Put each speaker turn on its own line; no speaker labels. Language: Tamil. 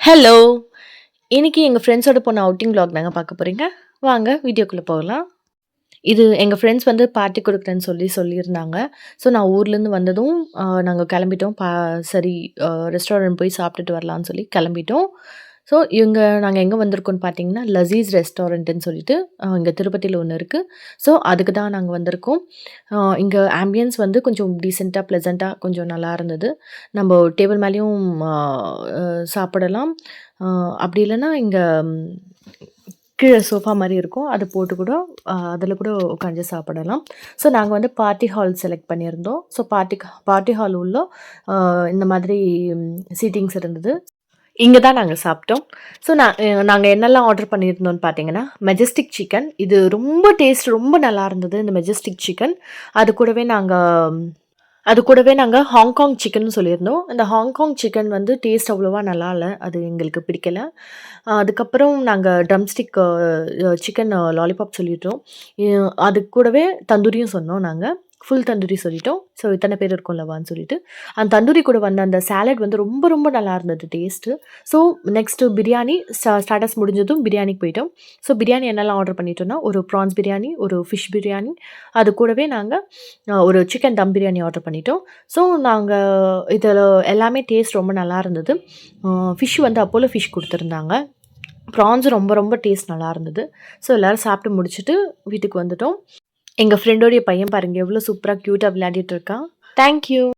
ஹலோ! இன்னைக்கு எங்க ஃப்ரெண்ட்ஸோட போன அவுட்டிங் விளாக் தாங்க பார்க்க போறீங்க. வாங்க வீடியோக்குள்ள போகலாம். இது எங்க ஃப்ரெண்ட்ஸ் வந்து பார்ட்டி குடுக்குறேன்னு சொல்லியிருந்தாங்க. ஸோ நான் ஊர்லேருந்து வந்ததும் நாங்க கிளம்பிட்டோம். சரி ரெஸ்டாரண்ட் போய் சாப்பிட்டுட்டு வரலான்னு சொல்லி கிளம்பிட்டோம். ஸோ நாங்க எங்க வந்திருக்கோம்னு பார்த்தீங்கன்னா, லசீஸ் ரெஸ்டாரண்ட்டுன்னு சொல்லிட்டு இங்க திருப்பதியில ஒண்ணு இருக்கு. ஸோ அதுக்கு தான் நாங்க வந்திருக்கோம். இங்க ஆம்பியன்ஸ் வந்து கொஞ்சம் டீசென்ட்டா, ப்ளசன்ட்டா கொஞ்சம் நல்லா இருந்தது. நம்ப டேபிள் மேலயும் அ அ சாப்பிடலாம். அ அப்படி இல்லன்னா இங்க கீழ சோஃபா மாரி இருக்கும். அது போட்டு கூட அதில கூட உட்காந்து சாப்பிடலாம். ஸோ நாங்க வந்து பார்ட்டி ஹால் செலக்ட் பண்ணியிருந்தோம். ஸோ பார்ட்டி ஹால் உள்ள இந்த மாதிரி சீட்டிங்ஸ் இருந்தது. இங்க தான் நாங்க சாப்பிட்டோம். ஸோ நாங்க என்னெல்லாம் ஆர்டர் பண்ணியிருந்தோம்னு பார்த்தீங்கன்னா, மெஜஸ்டிக் சிக்கன். இது ரொம்ப டேஸ்ட் ரொம்ப நல்லா இருந்தது. இந்த மெஜஸ்டிக் சிக்கன். அது கூடவே நாங்க அது கூடவே நாங்க ஹாங்காங் சிக்கன்னு சொல்லியிருந்தோம். அந்த ஹாங்காங் சிக்கன் வந்து டேஸ்ட் அவ்வளவா நல்லா இல்ல. அது எங்களுக்கு பிடிக்கல. அதுக்கப்புறம் நாங்க ட்ரம்ஸ்டிக் சிக்கன் லாலிபாப் சொல்லிட்டோம். எ அது கூடவே தந்தூரியும் சொன்னோம் நாங்க. ஃபுல் தந்தூரி சொல்லிட்டோம். ஸோ இத்தன பேர் இருக்கோம்லவான்னு சொல்லிட்டு. அந்த தந்தூரி கூட வந்த அந்த சாலட் வந்து ரொம்ப ரொம்ப நல்லா இருந்தது taste. So next biryani starters முடிஞ்சதும் பிரியாணிக்கு போயிட்டோம். ஸோ பிரியாணி என்னெல்லாம் ஆர்டர் பண்ணிட்டோம்னா, ஒரு ப்ரான்ஸ் பிரியாணி, ஒரு ஃபிஷ் பிரியாணி, அது கூடவே நாங்க ஒரு சிக்கன் தம் பிரியாணி ஆர்டர் பண்ணிட்டோம். ஸோ நாங்க இதில எல்லாமே டேஸ்ட் ரொம்ப நல்லா இருந்தது. ஃபிஷ் வந்து அப்போலோ ஃபிஷ் குடுத்துருந்தாங்க. ப்ரான்ஸும் ரொம்ப ரொம்ப டேஸ்ட் நல்லா இருந்தது. ஸோ எல்லாரும் சாப்பிட்டு முடிச்சுட்டு வீட்டுக்கு வந்துட்டோம். எங்க ஃப்ரெண்டோடைய பையன் பாருங்க எவ்வளோ சூப்பரா கியூட்டா விளையாடிட்டு இருக்கான். Thank you.